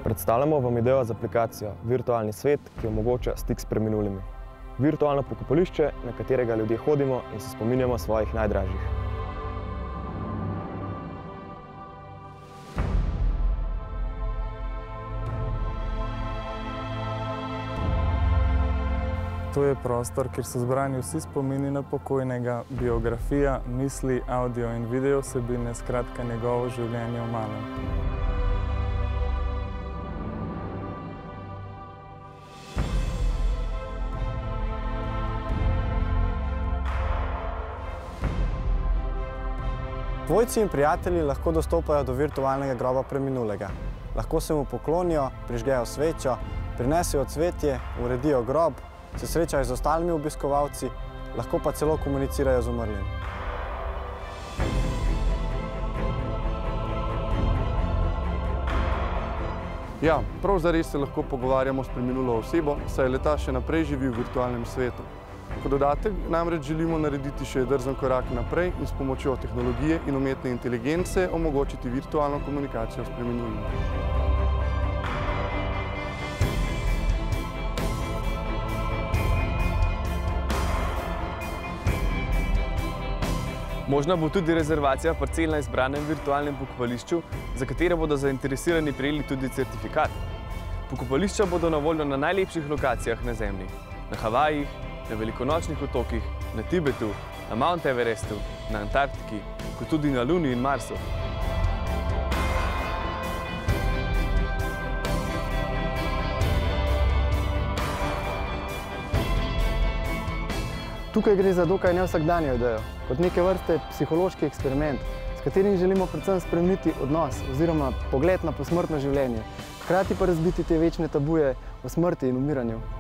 Predstavljamo vam idejo z aplikacijo Virtualni svet, ki omogoča stik s preminulimi. Virtualno pokopališče, na katerega ljudje hodimo in se spominjamo svojih najdražjih. To je prostor, kjer so zbrani vsi spomini na pokojnega, biografija, misli, audio in video vsebine, skratka njegovo življenje v malem. Svojci in prijatelji lahko dostopajo do virtualnega groba preminulega. Lahko se mu poklonijo, prižgejo svečo, prinesejo cvetje, uredijo grob, se srečajo z ostalimi obiskovalci, lahko pa celo komunicirajo z umrlim. Ja, prav zares se lahko pogovarjamo s preminulo osebo, saj le-ta še naprej živi v virtualnem svetu. Kot dodatek namreč želimo narediti še drzen korak naprej in s pomočjo tehnologije in umetne inteligence omogočiti virtualno komunikacijo s preminulimi. Možna bo tudi rezervacija parcel na izbranem virtualnem pokopališču, za katero bodo zainteresirani prejeli tudi certifikat. Pokopališča bodo na voljo na najlepših lokacijah na Zemlji. Na Havajih, na velikonočnih otokih, na Tibetu, na Mount Everestu, na Antarktiki, kot tudi na Luni in Marsu. Tukaj gre za dokaj nevsakdanjo idejo, kot neke vrste psihološki eksperiment, s katerim želimo predvsem spremeniti odnos oziroma pogled na posmrtno življenje, hkrati pa razbiti te večne tabuje o smrti in umiranju.